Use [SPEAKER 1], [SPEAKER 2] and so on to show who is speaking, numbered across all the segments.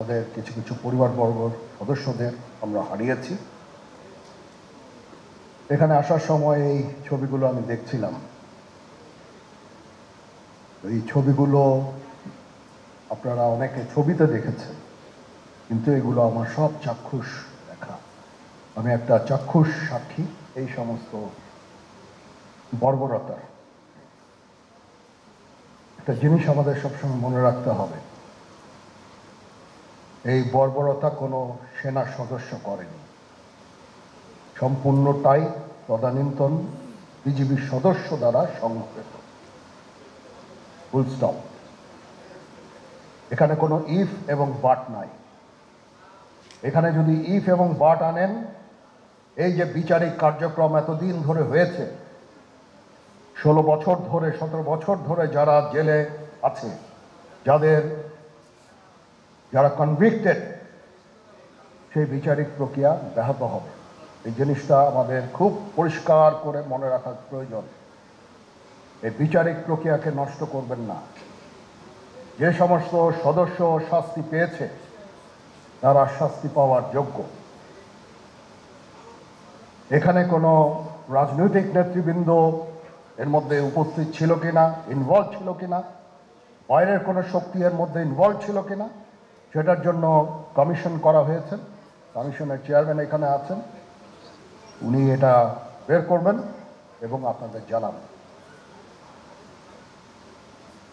[SPEAKER 1] আমাদের কিছু কিছু পরিবারবর্গর সদস্যদের আমরা হারিয়েছি। এখানে আসার সময় এই ছবিগুলো আমি দেখছিলাম। এই ছবিগুলো আপনারা অনেকে ছবিতে দেখেছেন, কিন্তু এগুলো আমার সব চাক্ষুষ দেখা। আমি একটা চাক্ষুষ সাক্ষী এই সমস্ত বর্বরতার। একটা জিনিস আমাদের সবসময় মনে রাখতে হবে, এই বর্বরতা কোনো সেনা সদস্য করেনি, সম্পূর্ণটাই তদানীন্তন বিজিবির সদস্য দ্বারা সংঘটিত। Full stop. এখানে কোনো ইফ এবং বাট নাই। এখানে যদি ইফ এবং বাট আনেন, এই যে বিচারিক কার্যক্রম এতদিন ধরে হয়েছে, 16 বছর ধরে 17 বছর ধরে যারা জেলে আছে, যারা কনভিক্টেড, সেই বিচারিক প্রক্রিয়া ব্যাহত হবে। এই জিনিসটা আমাদের খুব পরিষ্কার করে মনে রাখার প্রয়োজন। এই বিচারিক প্রক্রিয়াকে নষ্ট করবেন না। যে সমস্ত সদস্য শাস্তি পেয়েছে তারা শাস্তি পাওয়ার যোগ্য। এখানে কোনো রাজনৈতিক নেতৃবৃন্দ এর মধ্যে উপস্থিত ছিল কিনা, ইনভলভ ছিল কিনা, বাইরের কোনো শক্তি এর মধ্যে ইনভলভ ছিল কিনা, সেটার জন্য কমিশন করা হয়েছে। কমিশনের চেয়ারম্যান এখানে আছেন, উনি এটা বের করবেন এবং আপনাদের জানাবেন।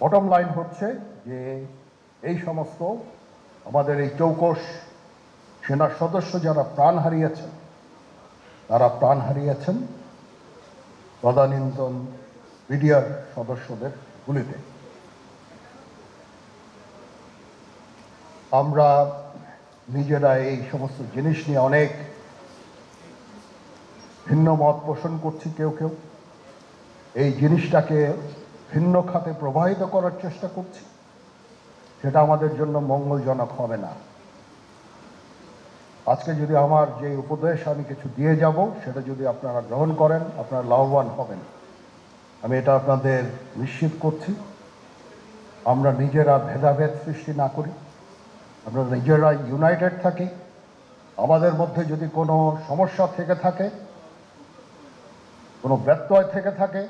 [SPEAKER 1] বটম লাইন হচ্ছে যে এই সমস্ত আমাদের এই চৌকস সেনার সদস্য যারা প্রাণ হারিয়েছেন, তারা প্রাণ হারিয়েছেন তদানীন্তন বিডিআর সদস্যদের গুলিতে। আমরা নিজেরা এই সমস্ত জিনিস নিয়ে অনেক ভিন্ন মত পোষণ করছি। কেউ কেউ এই জিনিসটাকে ভিন্ন খাতে প্রবাহিত করার চেষ্টা করছি। সেটা আমাদের জন্য মঙ্গলজনক হবে না। আজকে যদি আমার যে উপদেশ আমি কিছু দিয়ে যাব, সেটা যদি আপনারা গ্রহণ করেন, আপনারা লাভবান হবেন, আমি এটা আপনাদের নিশ্চিত করছি। আমরা নিজেরা ভেদাভেদ সৃষ্টি না করি, আমরা নিজেরা ইউনাইটেড থাকি। আমাদের মধ্যে যদি কোনো সমস্যা থেকে থাকে, কোনো ব্যত্যয় থেকে থাকে,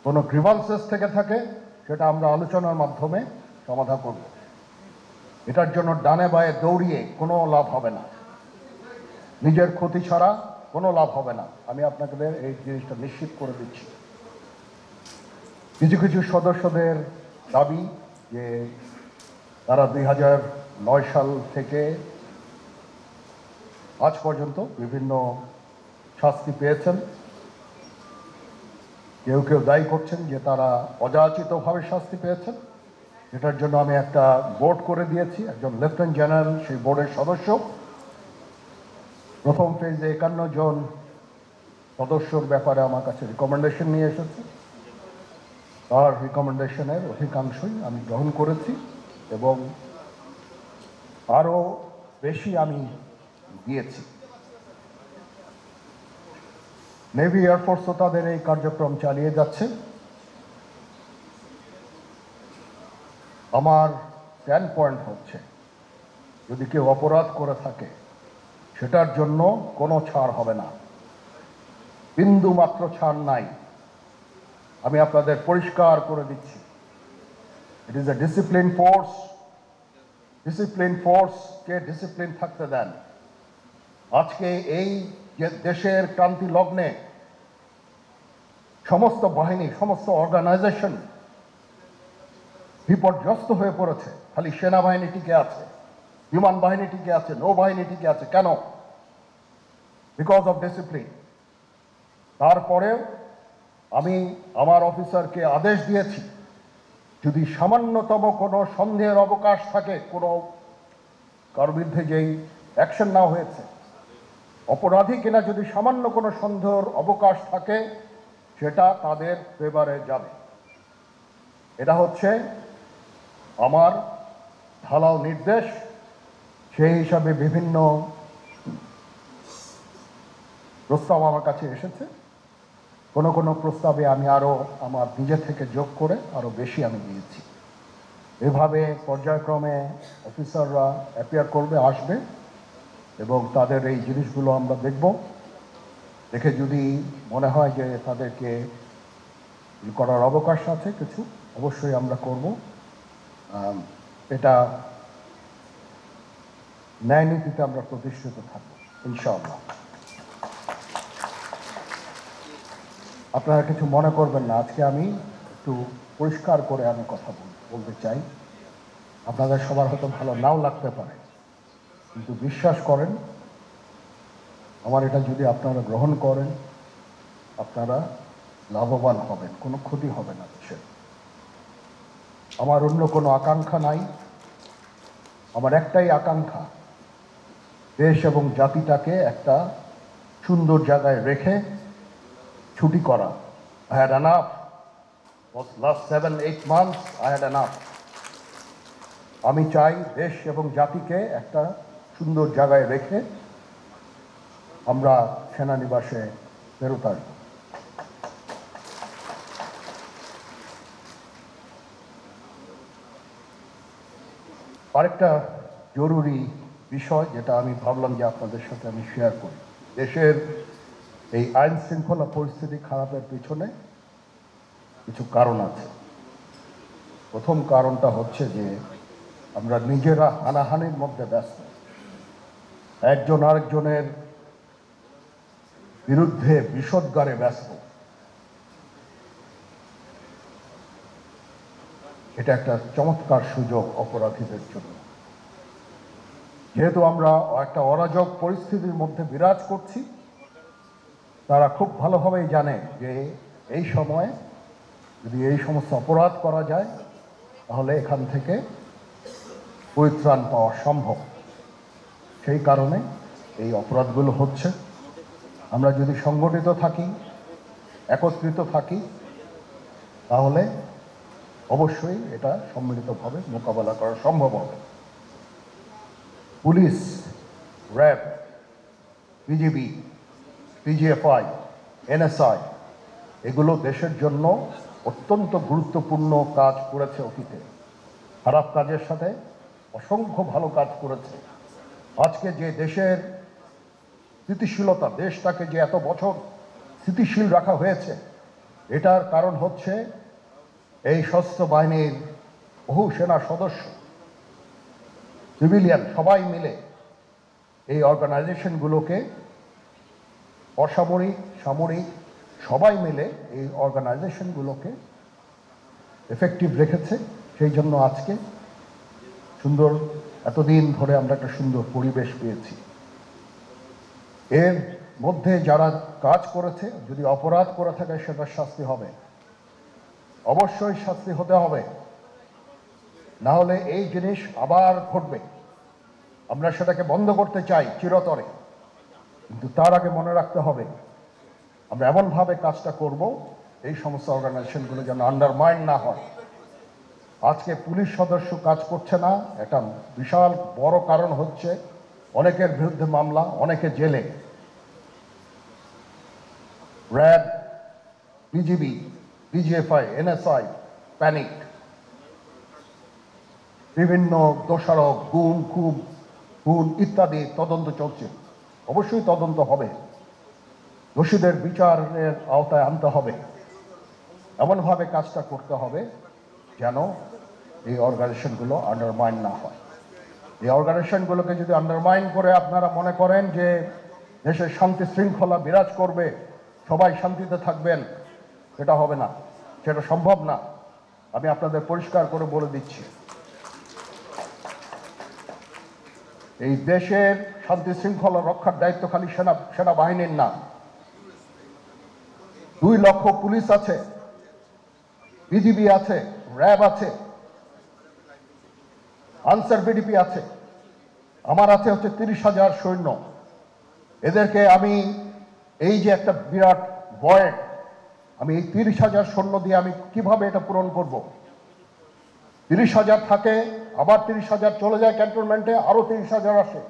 [SPEAKER 1] কোনো গ্রিভান্সেস থেকে থাকে, সেটা আমরা আলোচনার মাধ্যমে সমাধান করব। এটার জন্য ডানে বায়ে দৌড়িয়ে কোনো লাভ হবে না, নিজের ক্ষতি ছাড়া কোনো লাভ হবে না। আমি আপনাদের এই জিনিসটা নিশ্চিত করে দিচ্ছি। কিছু কিছু সদস্যদের দাবি যে তারা 2009 সাল থেকে আজ পর্যন্ত বিভিন্ন শাস্তি পেয়েছেন। কেউ কেউ দায়ী করছেন যে তারা অযাচিতভাবে শাস্তি পেয়েছেন। এটার জন্য আমি একটা বোর্ড করে দিয়েছি, একজন লেফটেন্যান্ট জেনারেল সেই বোর্ডের সদস্য। প্রথম ফেজে 51 জন সদস্যর ব্যাপারে আমার কাছে রিকমেন্ডেশন নিয়ে এসেছে। তার রিকমেন্ডেশনের অধিকাংশই আমি গ্রহণ করেছি এবং আরও বেশি আমি দিয়েছি। নেভি এয়ারফোর্সও তাদের এই কার্যক্রম চালিয়ে যাচ্ছে। আমার স্ট্যান্ড পয়েন্ট হচ্ছে, যদি কেউ অপরাধ করে থাকে সেটার জন্য কোনো ছাড় হবে না, বিন্দু মাত্র ছাড় নাই। আমি আপনাদের পরিষ্কার করে দিচ্ছি, it is a discipline force. Discipline ফোর্সকে ডিসিপ্লিন থাকতে দেন। আজকে এই যে দেশের ক্রান্তি লগ্নে সমস্ত বাহিনী, সমস্ত অর্গানাইজেশন বিপর্যস্ত হয়ে পড়েছে। খালি সেনাবাহিনী টিকে আছে, বিমান বাহিনী টিকে আছে, নৌবাহিনী টিকে আছে। কেন? Because of discipline. তারপরেও আমি আমার অফিসারকে আদেশ দিয়েছি, যদি সামান্যতম কোনো সন্দেহের অবকাশ থাকে, কোনো কারোর বিরুদ্ধে যেই অ্যাকশন নেওয়া হয়েছে, অপরাধী কিনা যদি সামান্য কোনো সন্দেহের অবকাশ থাকে, সেটা তাদের ফেভারে যাবে। এটা হচ্ছে আমার ঢালাও নির্দেশ। সেই হিসাবে বিভিন্ন প্রস্তাব আমার কাছে এসেছে। কোনো কোনো প্রস্তাবে আমি আরও আমার নিজে থেকে যোগ করে আরও বেশি আমি দিয়েছি। এভাবে পর্যায়ক্রমে অফিসাররা অ্যাপিয়ার করবে, আসবে এবং তাদের এই জিনিসগুলো আমরা দেখব। দেখে যদি মনে হয় যে তাদেরকে করার অবকাশ আছে কিছু, অবশ্যই আমরা করব। এটা ন্যায় নীতিতে আমরা প্রতিষ্ঠিত থাকব ইনশাআল্লাহ। আপনারা কিছু মনে করবেন না, আজকে আমি একটু পরিষ্কার করে আমি কথা বলতে চাই। আপনাদের সবার হয়তো ভালো নাও লাগতে পারে, কিন্তু বিশ্বাস করেন আমার এটা যদি আপনারা গ্রহণ করেন, আপনারা লাভবান হবেন, কোনো ক্ষতি হবে না দেশের। আমার অন্য কোনো আকাঙ্ক্ষা নাই, আমার একটাই আকাঙ্ক্ষা, দেশ এবং জাতিটাকে একটা সুন্দর জায়গায় রেখে ছুটি করা। I had enough. For last 7-8 months I had enough. আমি চাই দেশ এবং জাতিকে একটা সুন্দর জায়গায় রেখে আমরা সেনানিবাসে ফেরত আসব। আরেকটা জরুরি বিষয় যেটা আমি ভাবলাম যে আপনাদের সাথে আমি শেয়ার করি, দেশের এই আইন শৃঙ্খলা পরিস্থিতি খারাপের পিছনে কিছু কারণ আছে। প্রথম কারণটা হচ্ছে যে আমরা নিজেরা হানাহানির মধ্যে ব্যস্ত, একজন আরেকজনের বিরুদ্ধে বিষোদ্গারে ব্যস্ত। এটা একটা চমৎকার সুযোগ অপরাধীদের জন্য। যেহেতু আমরা একটা অরাজক পরিস্থিতির মধ্যে বিরাজ করছি, তারা খুব ভালোভাবেই জানে যে এই সময়ে যদি এই সমস্ত অপরাধ করা যায় তাহলে এখান থেকে পরিত্রাণ পাওয়া সম্ভব। সেই কারণে এই অপরাধগুলো হচ্ছে। আমরা যদি সংগঠিত থাকি, একত্রিত থাকি, তাহলে অবশ্যই এটা সম্মিলিতভাবে মোকাবেলা করা সম্ভব হবে। Police, RAB, BGB, PGFI, NSI এগুলো দেশের জন্য অত্যন্ত গুরুত্বপূর্ণ কাজ করেছে অতীতে। খারাপ কাজের সাথে অসংখ্য ভালো কাজ করেছে। আজকে যে দেশের স্থিতিশীলতা, দেশটাকে যে এত বছর স্থিতিশীল রাখা হয়েছে, এটার কারণ হচ্ছে এই সশস্ত্র বাহিনীর বহু সেনা সদস্য, সিভিলিয়ান সবাই মিলে এই অর্গানাইজেশনগুলোকে, অসামরিক সামরিক সবাই মিলে এই অর্গানাইজেশনগুলোকে এফেক্টিভ রেখেছে। সেই জন্য আজকে সুন্দর, এতদিন ধরে আমরা একটা সুন্দর পরিবেশ পেয়েছি। এর মধ্যে যারা কাজ করেছে, যদি অপরাধ করে থাকে সেটার শাস্তি হবে, অবশ্যই শাস্তি হতে হবে, না হলে এই জিনিস আবার ঘটবে। আমরা সেটাকে বন্ধ করতে চাই চিরতরে, কিন্তু তার আগে মনে রাখতে হবে আমরা এমনভাবে কাজটা করব এই সমস্ত অর্গানাইজেশনগুলো যেন আন্ডারমাইন না হয়। আজকে পুলিশ সদস্য কাজ করছে না, একটা বিশাল বড় কারণ হচ্ছে অনেকের বিরুদ্ধে মামলা, অনেকে জেলে। RAB, BGB, PGFI, NSI panic, বিভিন্ন দোষারোপ, গুম খুন ইত্যাদি তদন্ত চলছে। অবশ্যই তদন্ত হবে, দোষীদের বিচারের আওতায় আনতে হবে। এমনভাবে কাজটা করতে হবে যেন এই অর্গানাইজেশনগুলো আন্ডারমাইন না হয়। এই অর্গানাইজেশনগুলোকে যদি আন্ডারমাইন করে আপনারা মনে করেন যে দেশের শান্তি শৃঙ্খলা বিরাজ করবে, সবাই শান্তিতে থাকবেন, সেটা হবে না, সেটা সম্ভব না। আমি আপনাদের পরিষ্কার করে বলে দিচ্ছি, এই দেশের শান্তি শৃঙ্খলা রক্ষার দায়িত্ব খালি সেনাবাহিনীর না। 2 লক্ষ পুলিশ আছে, বিজিবি আছে, র্যাব আছে, আনসার বিডিপি আছে, আমার আছে হচ্ছে 30,000 সৈন্য। এদেরকে আমি এই যে একটা বিরাট ভয়েড, আমি এই 30,000 সৈন্য দিয়ে আমি কিভাবে এটা পূরণ করব? 30,000 থাকে, আবার 30,000 চলে যায় ক্যান্টনমেন্টে, আরো 30,000 আসে।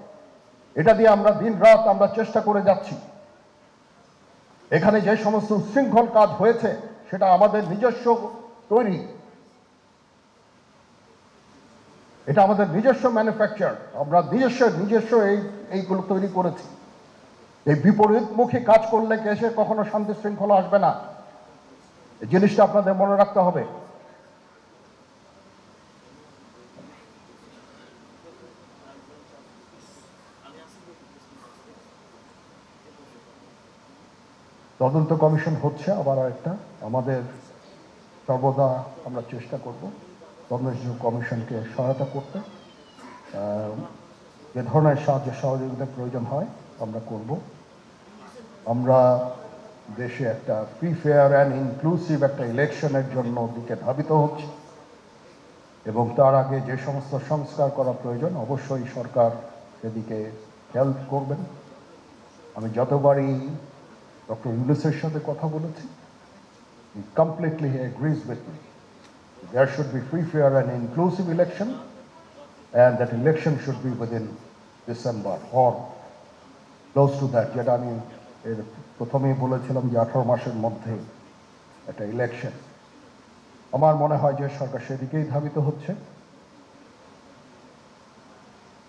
[SPEAKER 1] এটা দিয়ে আমরা দিন রাত আমরা চেষ্টা করে যাচ্ছি। এখানে যে সমস্ত উচ্ছৃঙ্খল কাজ হয়েছে সেটা আমাদের নিজস্ব তৈরি। এটা আমাদের নিজস্ব ম্যানুফ্যাকচার, আমরা নিজস্ব এইগুলো তৈরি করেছি। এই বিপরীতমুখী কাজ করলে দেশে কখনো শান্তি শৃঙ্খলা আসবে না, এই জিনিসটা আপনাদের মনে রাখতে হবে। তদন্ত কমিশন হচ্ছে আবার একটা, আমাদের সর্বদা আমরা চেষ্টা করব তদন্ত কমিশনকে সহায়তা করতে, যে ধরনের সাহায্য সহযোগিতার প্রয়োজন হয় আমরা করব। আমরা দেশে একটা ফ্রি ফেয়ার অ্যান্ড ইনক্লুসিভ একটা ইলেকশনের জন্য দিকে ধাবিত হচ্ছে, এবং তার আগে যে সমস্ত সংস্কার করা প্রয়োজন অবশ্যই সরকার সেদিকে হেল্প করবেন। আমি যতবারই ডক্টর ইউনূসের সাথে কথা বলেছি, he completely agrees with me. There should be free, fair and inclusive election, and that election should be within December or close to that. যেটা আমি প্রথমেই বলেছিলাম যে 18 মাসের মধ্যে একটা ইলেকশন। আমার মনে হয় যে সরকার সেদিকেই ধাবিত হচ্ছে।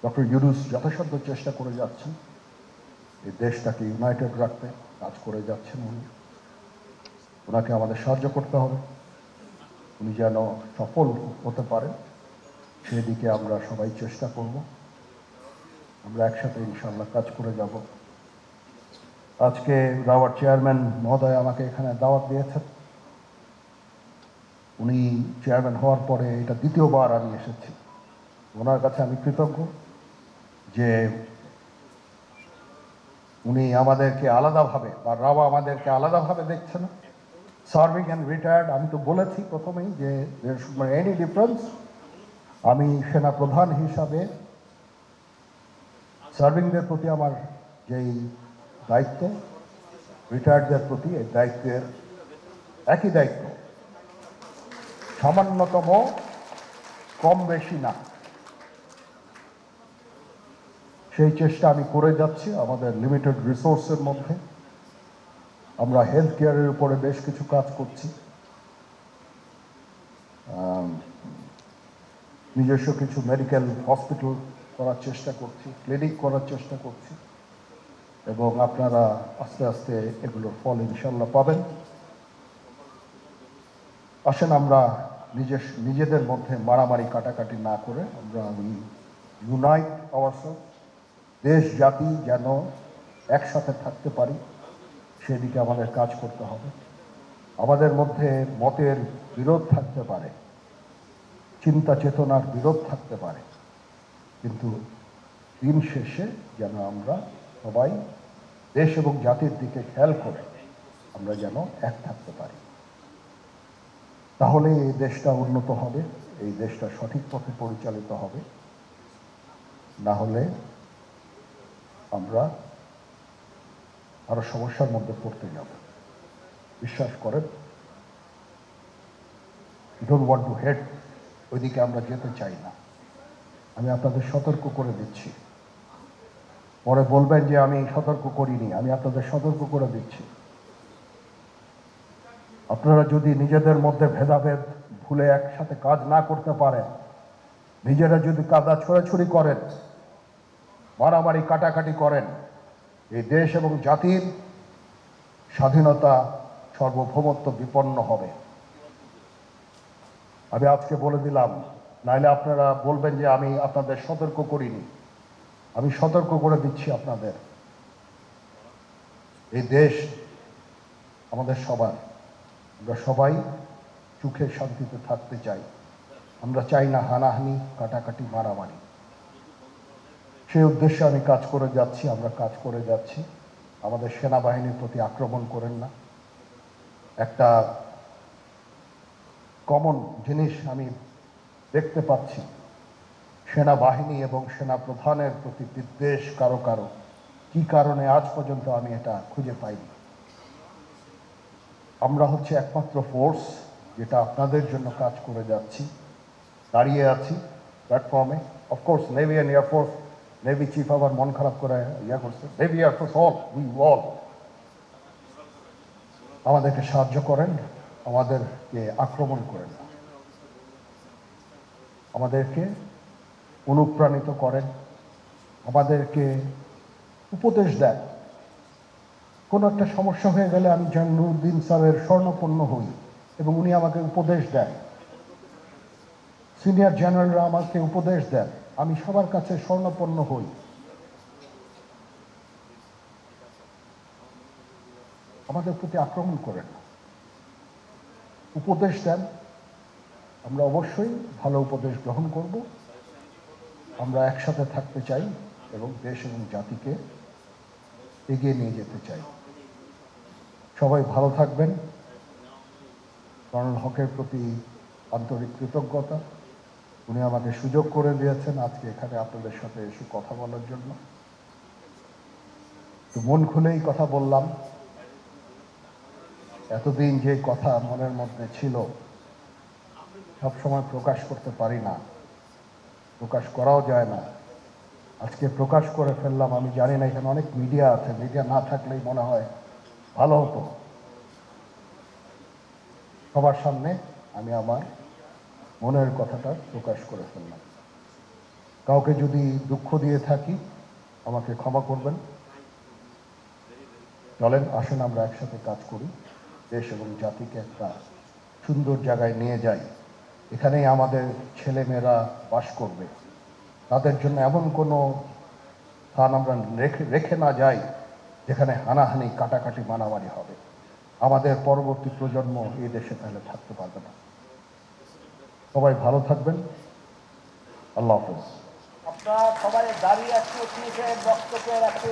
[SPEAKER 1] ডক্টর ইউনূস যথাসাধ্য চেষ্টা করে যাচ্ছেন এই দেশটাকে ইউনাইটেড রাখতে, কাজ করে যাচ্ছেন উনি। ওনাকে আমাদের সাহায্য করতে হবে, উনি যেন সফল হতে পারেন সেদিকে আমরা সবাই চেষ্টা করব। আমরা একসাথে ইনশাআল্লাহ কাজ করে যাব। আজকে রাওয়ার চেয়ারম্যান মহোদয় আমাকে এখানে দাওয়াত দিয়েছেন। উনি চেয়ারম্যান হওয়ার পরে এটা দ্বিতীয়বার আমি এসেছি। ওনার কাছে আমি কৃতজ্ঞ যে উনি আমাদেরকে আলাদাভাবে, বা রাওয়া আমাদেরকে আলাদাভাবে দেখছে না। সার্ভিং অ্যান্ড রিটায়ার্ড, আমি তো বলেছি প্রথমেই যে এনি ডিফারেন্স। আমি সেনা প্রধান হিসাবে সার্ভিংদের প্রতি আমার যেই দায়িত্ব, রিটায়ার্ডদের প্রতি এই দায়িত্বের একই দায়িত্ব, সামান্যতম কম বেশি না। সেই চেষ্টা আমি করে যাচ্ছি আমাদের লিমিটেড রিসোর্সের মধ্যে। আমরা হেলথ কেয়ারের উপরে বেশ কিছু কাজ করছি, নিজস্ব কিছু মেডিকেল হসপিটাল করার চেষ্টা করছি, ক্লিনিক করার চেষ্টা করছি, এবং আপনারা আস্তে আস্তে এগুলোর ফল ইনশাল্লাহ পাবেন। আসেন আমরা নিজেদের মধ্যে মারামারি কাটাকাটি না করে আমরা ইউনাইট আওয়ারসেলফ, দেশ জাতি যেন একসাথে থাকতে পারি সেদিকে আমাদের কাজ করতে হবে। আমাদের মধ্যে মতের বিরোধ থাকতে পারে, চিন্তা চেতনার বিরোধ থাকতে পারে, কিন্তু দিন শেষে যেন আমরা সবাই দেশ এবং জাতির দিকে খেয়াল করে আমরা যেন এক থাকতে পারি। তাহলে এই দেশটা উন্নত হবে, এই দেশটা সঠিক পথে পরিচালিত হবে। না হলে আমরা আরো সমস্যার মধ্যে পড়তে যাব। বিশ্বাস করেন, ডোন্ট ওয়ান্ট টু হেড, ওইদিকে আমরা যেতে চাই না। আমি আপনাদের সতর্ক করে দিচ্ছি, পরে বলবেন যে আমি সতর্ক করিনি। আমি আপনাদের সতর্ক করে দিচ্ছি, আপনারা যদি নিজেদের মধ্যে ভেদাভেদ ভুলে একসাথে কাজ না করতে পারেন, নিজেরা যদি কাদা ছোড়াছুড়ি করেন, মারামারি কাটাকাটি করেন, এই দেশ এবং জাতির স্বাধীনতা সার্বভৌমত্ব বিপন্ন হবে। আমি আজকে বলে দিলাম, নাইলে আপনারা বলবেন যে আমি আপনাদের সতর্ক করিনি। আমি সতর্ক করে দিচ্ছি আপনাদের। এই দেশ আমাদের সবার, আমরা সবাই সুখে শান্তিতে থাকতে চাই। আমরা চাই না হানাহানি, কাটাকাটি, মারামারি। সেই উদ্দেশ্যে আমি কাজ করে যাচ্ছি, আমরা কাজ করে যাচ্ছি। আমাদের সেনাবাহিনীর প্রতি আক্রমণ করেন না। একটা কমন জিনিস আমি দেখতে পাচ্ছি, সেনাবাহিনী এবং সেনা প্রধানের প্রতি বিদ্বেষ কারো কারো, কি কারণে আজ পর্যন্ত আমি এটা খুঁজে পাইনি। আমরা হচ্ছে একমাত্র ফোর্স যেটা আপনাদের জন্য কাজ করে যাচ্ছি, দাঁড়িয়ে আছি প্ল্যাটফর্মে। Of course navy and air force, navy chief আবার মন খারাপ করে ইয়া করছে, নেভি এয়ারফোর্স অল আমাদেরকে সাহায্য করেন, আমাদেরকে আক্রমণ করেন না, আমাদেরকে অনুপ্রাণিত করেন, আমাদেরকে উপদেশ দেন। কোনো একটা সমস্যা হয়ে গেলে আমি যেন নুরুদ্দিন স্যারের স্বর্ণপন্ন হই এবং উনি আমাকে উপদেশ দেন। সিনিয়র জেনারেলরা আমাকে উপদেশ দেন, আমি সবার কাছে স্বর্ণপন্ন হই। আমাদের প্রতি আক্রমণ করেন না, উপদেশ দেন। আমরা অবশ্যই ভালো উপদেশ গ্রহণ করব। আমরা একসাথে থাকতে চাই এবং দেশ এবং জাতিকে এগিয়ে নিয়ে যেতে চাই। সবাই ভালো থাকবেন। কর্নেল হকের প্রতি আন্তরিক কৃতজ্ঞতা। উনি আমাকে সুযোগ করে দিয়েছেন আজকে এখানে আপনাদের সাথে এসে কথা বলার জন্য। তো মন খুলেই কথা বললাম। এতদিন যে কথা মনের মধ্যে ছিল সবসময় প্রকাশ করতে পারি না, প্রকাশ করাও যায় না। আজকে প্রকাশ করে ফেললাম। আমি জানি না এখানে অনেক মিডিয়া আছে, মিডিয়া না থাকলেই মনে হয় ভালো হতো। সবার সামনে আমি আমার মনের কথাটা প্রকাশ করে ফেললাম। কাউকে যদি দুঃখ দিয়ে থাকি আমাকে ক্ষমা করবেন। চলেন, আসেন আমরা একসাথে কাজ করি, দেশ এবং জাতিকে একটা সুন্দর জায়গায় নিয়ে যাই। এখানেই আমাদের ছেলেমেয়েরা বাস করবে। তাদের জন্য এমন কোনো স্থান আমরা রেখে না যাই যেখানে হানাহানি, কাটাকাটি, মারামারি হবে। আমাদের পরবর্তী প্রজন্ম এই দেশে তাহলে থাকতে পারবে না। সবাই ভালো থাকবেন। আল্লাহ হাফেজ।
[SPEAKER 2] আপনারা সবাই দাঁড়িয়ে একটু বক্তব্য রাখতে